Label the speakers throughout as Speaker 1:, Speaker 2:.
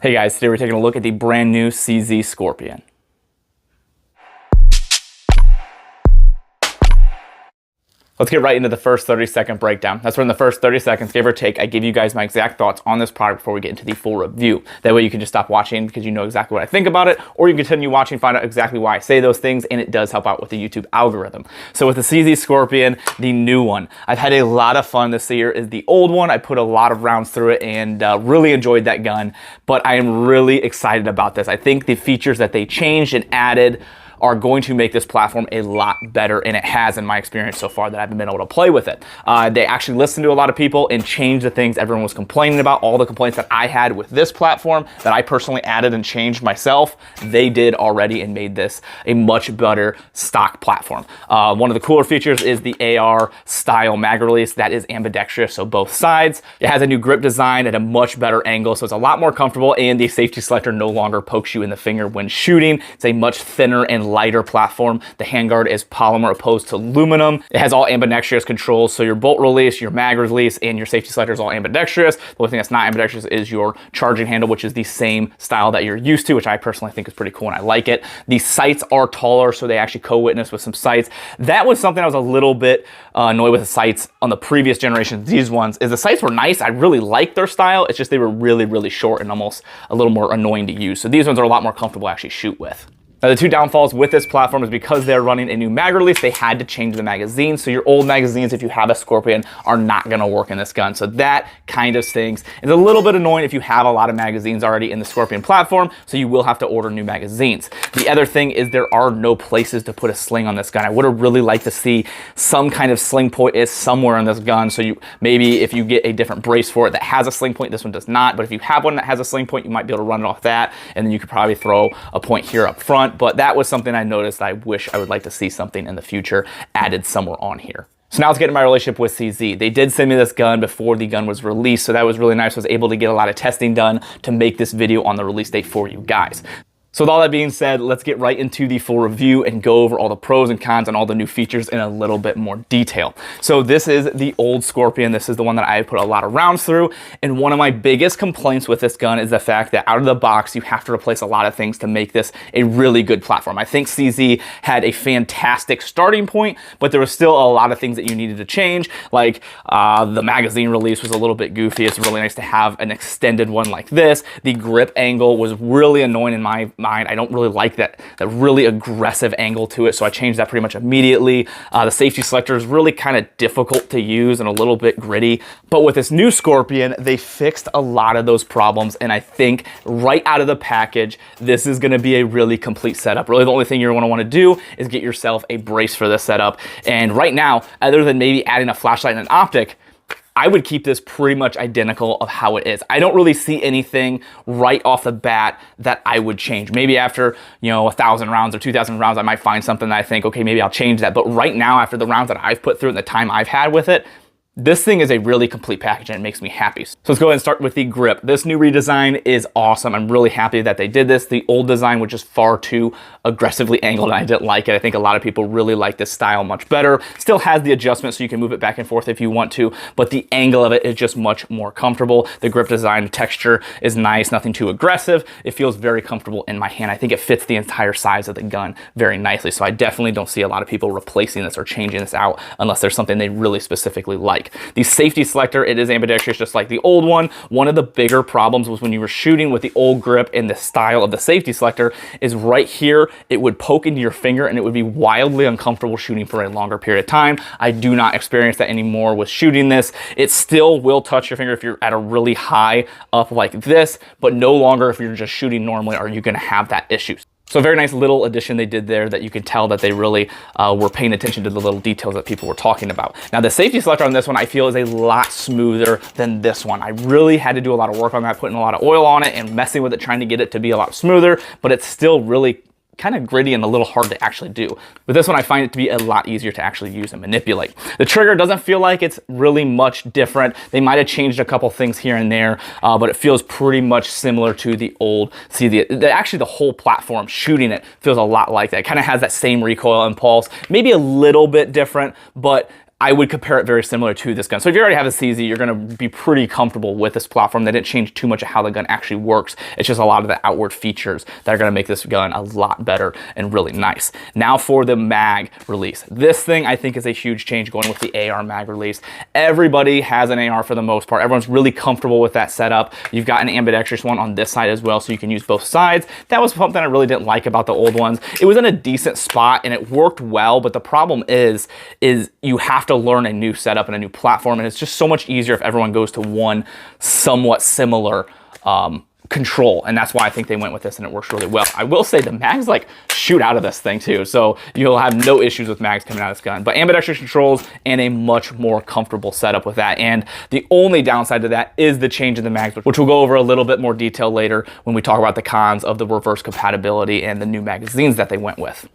Speaker 1: Hey guys, today we're taking a look at the brand new CZ Scorpion. Let's get right into the first 30-second breakdown. That's where in the first 30 seconds, give or take, I give you guys my exact thoughts on this product before we get into the full review. That way you can just stop watching because you know exactly what I think about it, or you can continue watching, find out exactly why I say those things, and it does help out with the YouTube algorithm. So with the CZ Scorpion, the new one, I've had a lot of fun. This year is the old one. I put a lot of rounds through it and really enjoyed that gun, but I am really excited about this. I think the features that they changed and added are going to make this platform a lot better, and it has in my experience so far that I've been able to play with it. They actually listened to a lot of people and changed the things everyone was complaining about. All the complaints that I had with this platform that I personally added and changed myself, they did already and made this a much better stock platform. One of the cooler features is the AR style mag release that is ambidextrous, so both sides. It has a new grip design at a much better angle, so it's a lot more comfortable, and the safety selector no longer pokes you in the finger when shooting. It's a much thinner and lighter platform. The Handguard is polymer opposed to aluminum. It has all ambidextrous controls, so your bolt release, your mag release, and your safety selector is all ambidextrous. The only thing that's not ambidextrous is your charging handle, which is the same style that you're used to, which I personally think is pretty cool and I like it. The sights are taller, so they actually co-witness with some sights. That was something I was a little bit annoyed with the sights on the previous generations. These ones, is the sights were nice. I really liked their style. It's just they were really, really short and almost a little more annoying to use. So these ones are a lot more comfortable to actually shoot with. Now, the two downfalls with this platform is because they're running a new mag release, they had to change the magazine. So your old magazines, if you have a Scorpion, are not gonna work in this gun. So that kind of stings. It's a little bit annoying if you have a lot of magazines already in the Scorpion platform, so you will have to order new magazines. The other thing is there are no places to put a sling on this gun. I would have really liked to see some kind of sling point is somewhere on this gun. So maybe if you get a different brace for it that has a sling point, this one does not. But if you have one that has a sling point, you might be able to run it off that, and then you could probably throw a point here up front. But that was something I noticed. I wish I would like to see something in the future added somewhere on here. So now let's get into my relationship with CZ. They did send me this gun before the gun was released, so that was really nice. I was able to get a lot of testing done to make this video on the release date for you guys. So with all that being said, let's get right into the full review and go over all the pros and cons and all the new features in a little bit more detail. So this is the old Scorpion. This is the one that I put a lot of rounds through. And one of my biggest complaints with this gun is the fact that out of the box, you have to replace a lot of things to make this a really good platform. I think CZ had a fantastic starting point, but there was still a lot of things that you needed to change. Like the magazine release was a little bit goofy. It's really nice to have an extended one like this. The grip angle was really annoying in my mind. I don't really like that really aggressive angle to it, so I changed that pretty much immediately. The safety selector is really kind of difficult to use and a little bit gritty, but with this new Scorpion, they fixed a lot of those problems, and I think right out of the package, this is going to be a really complete setup. Really, the only thing you're going to want to do is get yourself a brace for this setup, and right now, other than maybe adding a flashlight and an optic, I would keep this pretty much identical of how it is. I don't really see anything right off the bat that I would change. Maybe after, 1,000 rounds or 2,000 rounds, I might find something that I think, okay, maybe I'll change that. But right now, after the rounds that I've put through and the time I've had with it, this thing is a really complete package and it makes me happy. So let's go ahead and start with the grip. This new redesign is awesome. I'm really happy that they did this. The old design was just far too aggressively angled and I didn't like it. I think a lot of people really like this style much better. Still has the adjustment so you can move it back and forth if you want to, but the angle of it is just much more comfortable. The grip design texture is nice, nothing too aggressive. It feels very comfortable in my hand. I think it fits the entire size of the gun very nicely. So I definitely don't see a lot of people replacing this or changing this out unless there's something they really specifically like. The safety selector, it is ambidextrous just like the old one. One of the bigger problems was when you were shooting with the old grip and the style of the safety selector is right here, it would poke into your finger and it would be wildly uncomfortable shooting for a longer period of time. I do not experience that anymore with shooting this. It still will touch your finger if you're at a really high up like this, but no longer if you're just shooting normally are you gonna have that issue. So a very nice little addition they did there that you can tell that they really were paying attention to the little details that people were talking about. Now the safety selector on this one I feel is a lot smoother than this one. I really had to do a lot of work on that, putting a lot of oil on it and messing with it, trying to get it to be a lot smoother, but it's still really kind of gritty and a little hard to actually do. With this one, I find it to be a lot easier to actually use and manipulate. The trigger doesn't feel like it's really much different. They might have changed a couple things here and there, but it feels pretty much similar to the old CZ. Actually, the whole platform, shooting it, feels a lot like that. It kind of has that same recoil impulse, maybe a little bit different, but I would compare it very similar to this gun. So if you already have a CZ, you're gonna be pretty comfortable with this platform. They didn't change too much of how the gun actually works. It's just a lot of the outward features that are gonna make this gun a lot better and really nice. Now for the mag release. This thing I think is a huge change going with the AR mag release. Everybody has an AR for the most part. Everyone's really comfortable with that setup. You've got an ambidextrous one on this side as well, so you can use both sides. That was something I really didn't like about the old ones. It was in a decent spot and it worked well, but the problem is you have to learn a new setup and a new platform, and it's just so much easier if everyone goes to one somewhat similar control, and that's why I think they went with this and it works really well. I will say the mags like shoot out of this thing too, so you'll have no issues with mags coming out of this gun. But ambidextrous controls and a much more comfortable setup with that, and the only downside to that is the change in the mags, which we'll go over a little bit more detail later when we talk about the cons of the reverse compatibility and the new magazines that they went with.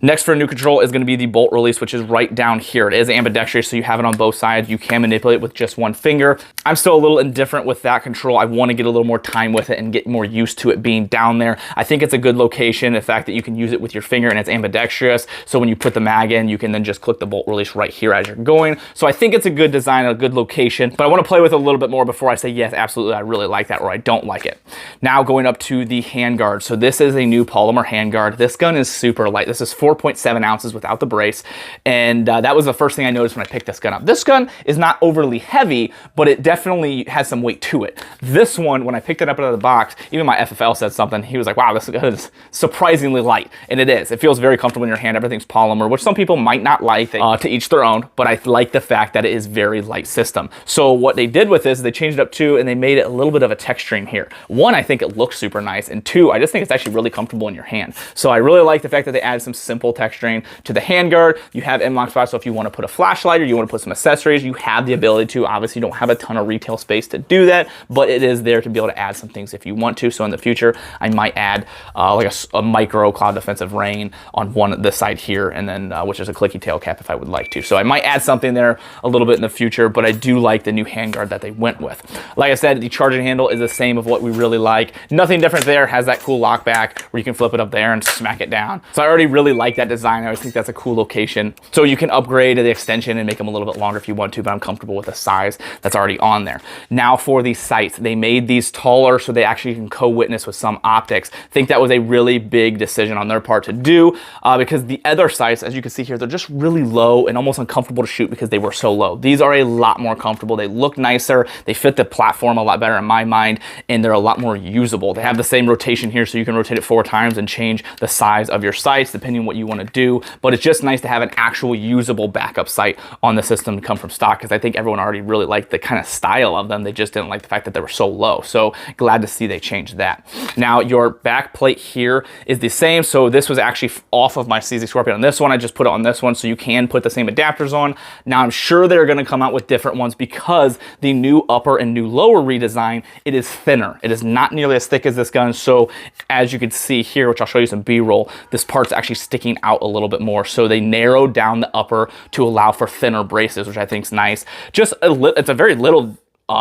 Speaker 1: Next for a new control is going to be the bolt release, which is right down here. It is ambidextrous, so you have it on both sides. You can manipulate with just one finger. I'm still a little indifferent with that control. I want to get a little more time with it and get more used to it being down there. I think it's a good location, the fact that you can use it with your finger and it's ambidextrous. So when you put the mag in, you can then just click the bolt release right here as you're going. So I think it's a good design, a good location, but I want to play with it a little bit more before I say, yes, absolutely, I really like that, or I don't like it. Now going up to the handguard. So this is a new polymer handguard. This gun is super light. This is 4.7 ounces without the brace, and that was the first thing I noticed when I picked this gun up. This gun is not overly heavy, but it definitely has some weight to it. This one, when I picked it up out of the box, even my FFL said something. He was like, wow, this gun is surprisingly light, and it is. It feels very comfortable in your hand. Everything's polymer, which some people might not like, to each their own, but I like the fact that it is very light system. So what they did with this is they changed it up too, and they made it a little bit of a texturing here. One, I think it looks super nice, and two, I just think it's actually really comfortable in your hand. So I really like the fact that they added some simple texturing to the handguard. You have M-LOK spots, so if you want to put a flashlight or you want to put some accessories, you have the ability to. Obviously, you don't have a ton of retail space to do that, but it is there to be able to add some things if you want to. So in the future, I might add like a micro cloud defensive rain on this side here, and then which is a clicky tail cap if I would like to. So I might add something there a little bit in the future, but I do like the new handguard that they went with. Like I said, the charging handle is the same of what we really like. Nothing different there. Has that cool lock back where you can flip it up there and smack it down. So I already really like that design. I always think that's a cool location. So you can upgrade the extension and make them a little bit longer if you want to, but I'm comfortable with the size that's already on there. Now for the sights, they made these taller so they actually can co-witness with some optics. I think that was a really big decision on their part to do because the other sights, as you can see here, they're just really low and almost uncomfortable to shoot because they were so low. These are a lot more comfortable. They look nicer. They fit the platform a lot better in my mind, and they're a lot more usable. They have the same rotation here, so you can rotate it 4 times and change the size of your sights depending on what you want to do. But it's just nice to have an actual usable backup sight on the system to come from stock, because I think everyone already really liked the kind of style of them. They just didn't like the fact that they were so low. So glad to see they changed that. Now your back plate here is the same. So this was actually off of my CZ Scorpion on this one. I just put it on this one, so you can put the same adapters on. Now I'm sure they're going to come out with different ones because the new upper and new lower redesign, it is thinner. It is not nearly as thick as this gun. So as you can see here, which I'll show you some B-roll, this part's actually sticking out a little bit more. So they narrowed down the upper to allow for thinner braces, which I think is nice. Just it's a very little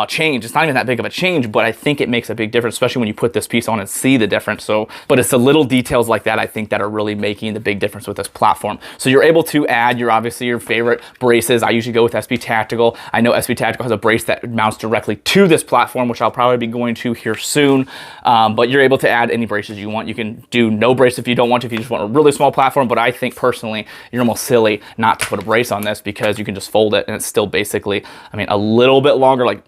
Speaker 1: change. It's not even that big of a change, but I think it makes a big difference, especially when you put this piece on and see the difference. So, but it's the little details like that, I think, that are really making the big difference with this platform. So you're able to add obviously your favorite braces. I usually go with SB Tactical. I know SB Tactical has a brace that mounts directly to this platform, which I'll probably be going to here soon. But you're able to add any braces you want. You can do no brace if you don't want to, if you just want a really small platform. But I think personally, you're almost silly not to put a brace on this, because you can just fold it and it's still basically, I mean, a little bit longer, like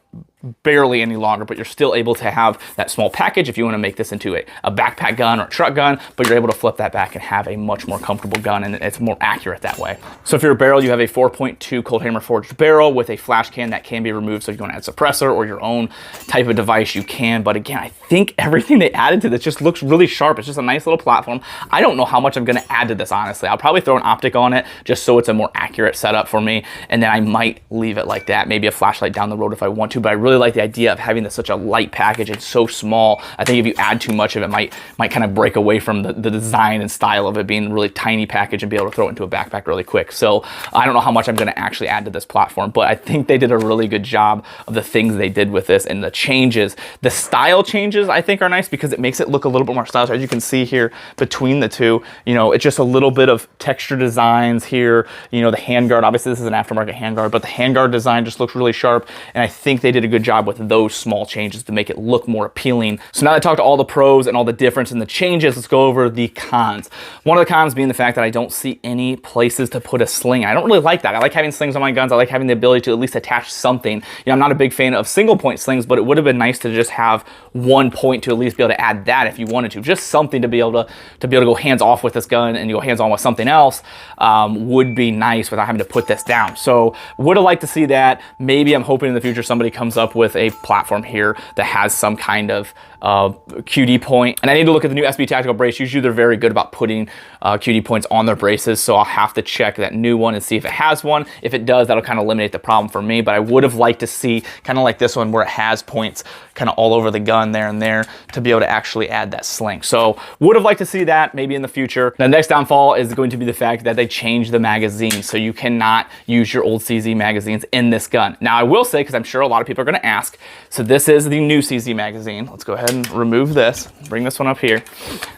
Speaker 1: barely any longer, but you're still able to have that small package if you want to make this into a backpack gun or a truck gun, but you're able to flip that back and have a much more comfortable gun, and it's more accurate that way. So if you're a barrel, you have a 4.2 Cold Hammer forged barrel with a flash can that can be removed. So if you want to add suppressor or your own type of device, you can. But again, I think everything they added to this just looks really sharp. It's just a nice little platform. I don't know how much I'm going to add to this, honestly. I'll probably throw an optic on it just so it's a more accurate setup for me, and then I might leave it like that. Maybe a flashlight down the road if I want to, but I really really like the idea of having this such a light package. It's so small. I think if you add too much of it, might kind of break away from the design and style of it being a really tiny package and be able to throw it into a backpack really quick. So I don't know how much I'm going to actually add to this platform, but I think they did a really good job of the things they did with this and the changes. The style changes I think are nice because it makes it look a little bit more stylish. As you can see here between the two, you know, it's just a little bit of texture designs here. You know, the handguard, obviously this is an aftermarket handguard, but the handguard design just looks really sharp. And I think they did a good job with those small changes to make it look more appealing. So now that I talked to all the pros and all the difference in the changes, let's go over the cons. One of the cons being the fact that I don't see any places to put a sling. I don't really like that. I like having slings on my guns. I like having the ability to at least attach something. You know, I'm not a big fan of single point slings, but it would have been nice to just have one point to at least be able to add that if you wanted to. Just something to be able to go hands off with this gun and you go hands on with something else would be nice without having to put this down. So would have liked to see that. Maybe I'm hoping in the future somebody comes up with a platform here that has some kind of QD point. And I need to look at the new SB Tactical brace. Usually they're very good about putting QD points on their braces, so I'll have to check that new one and see if it has one. If it does, that'll kind of eliminate the problem for me, but I would have liked to see kind of like this one where it has points kind of all over the gun there and there to be able to actually add that sling. So would have liked to see that maybe in the future. Now, the next downfall is going to be the fact that they changed the magazine, so you cannot use your old CZ magazines in this gun. Now I will say, because I'm sure a lot of people are going to ask, so this is the new CZ magazine. Let's go ahead and remove this, bring this one up here.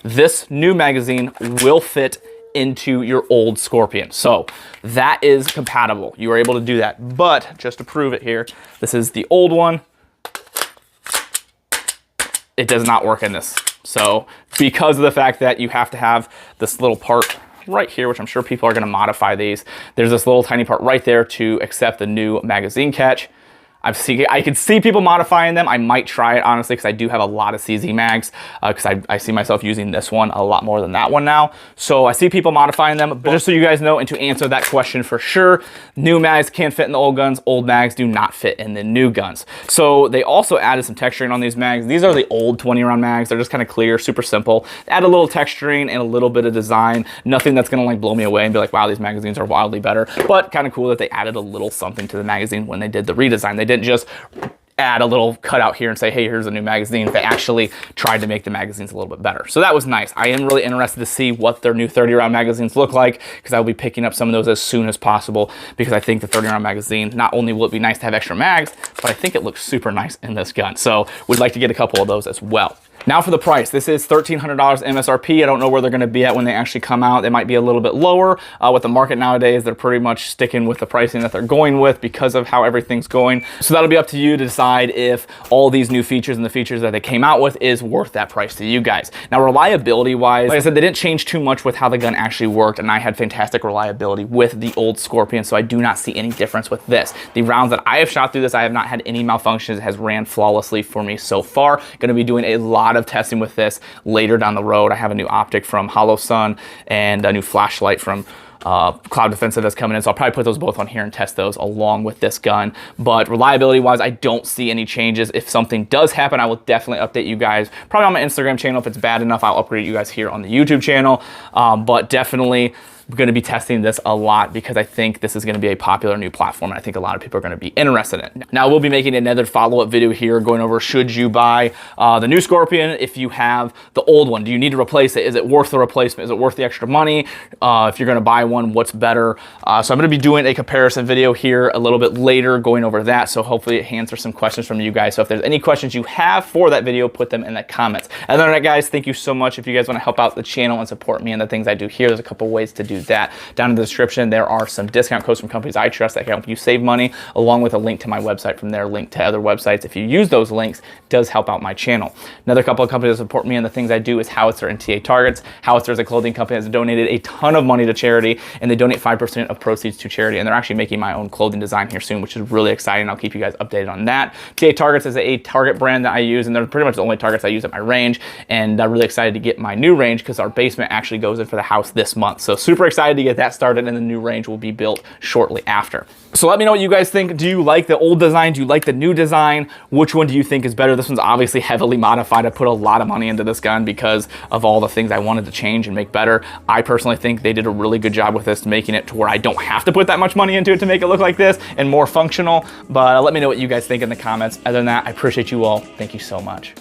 Speaker 1: This new magazine will fit into your old Scorpion. So that is compatible. You are able to do that. But just to prove it here, this is the old one. It does not work in this. So because of the fact that you have to have this little part right here, which I'm sure people are going to modify these, there's this little tiny part right there to accept the new magazine catch. I can see people modifying them. I might try it, honestly, because I do have a lot of CZ mags, because I see myself using this one a lot more than that one now. So I see people modifying them, but just so you guys know, and to answer that question for sure, new mags can fit in the old guns, old mags do not fit in the new guns. So they also added some texturing on these mags. These are the old 20-round mags. They're just kind of clear, super simple. Add a little texturing and a little bit of design. Nothing that's gonna like blow me away and be like, wow, these magazines are wildly better, but kind of cool that they added a little something to the magazine when they did the redesign. They didn't just add a little cutout here and say, hey, here's a new magazine. They actually tried to make the magazines a little bit better. So that was nice. I am really interested to see what their new 30-round magazines look like, because I will be picking up some of those as soon as possible, because I think the 30-round magazine, not only will it be nice to have extra mags, but I think it looks super nice in this gun. So we'd like to get a couple of those as well. Now for the price, this is $1,300 MSRP. I don't know where they're gonna be at when they actually come out. They might be a little bit lower. With the market nowadays, they're pretty much sticking with the pricing that they're going with because of how everything's going. So that'll be up to you to decide if all these new features and the features that they came out with is worth that price to you guys. Now, reliability wise, like I said, they didn't change too much with how the gun actually worked, and I had fantastic reliability with the old Scorpion, so I do not see any difference with this. The rounds that I have shot through this, I have not had any malfunctions. It has ran flawlessly for me so far. Gonna be doing a lot of testing with this later down the road. I have a new optic from Hollow Sun and a new flashlight from Cloud Defensive that's coming in, so I'll probably put those both on here and test those along with this gun. But reliability wise, I don't see any changes. If something does happen, I will definitely update you guys, probably on my Instagram channel. If it's bad enough, I'll upgrade you guys here on the YouTube channel. But definitely going to be testing this a lot, because I think this is going to be a popular new platform, and I think a lot of people are going to be interested in it. Now, we'll be making another follow-up video here going over, should you buy the new Scorpion if you have the old one? Do you need to replace it? Is it worth the replacement? Is it worth the extra money? If you're going to buy one, what's better? So I'm going to be doing a comparison video here a little bit later going over that, so hopefully it answers some questions from you guys. So if there's any questions you have for that video, put them in the comments. Other than that, guys, thank you so much. If you guys want to help out the channel and support me and the things I do here, there's a couple ways to do that. Down in the description, there are some discount codes from companies I trust that can help you save money, along with a link to my website from there, link to other websites. If you use those links, it does help out my channel. Another couple of companies that support me and the things I do is Howitzer and TA Targets. Howitzer is a clothing company that's donated a ton of money to charity, and they donate 5% of proceeds to charity, and they're actually making my own clothing design here soon, which is really exciting. I'll keep you guys updated on that. TA Targets is a target brand that I use, and they're pretty much the only targets I use at my range, and I'm really excited to get my new range because our basement actually goes in for the house this month. So super super excited to get that started, and the new range will be built shortly after. So let me know what you guys think. Do you like the old design? Do you like the new design? Which one do you think is better? This one's obviously heavily modified. I put a lot of money into this gun because of all the things I wanted to change and make better. I personally think they did a really good job with this, making it to where I don't have to put that much money into it to make it look like this and more functional. But let me know what you guys think in the comments. Other than that, I appreciate you all. Thank you so much.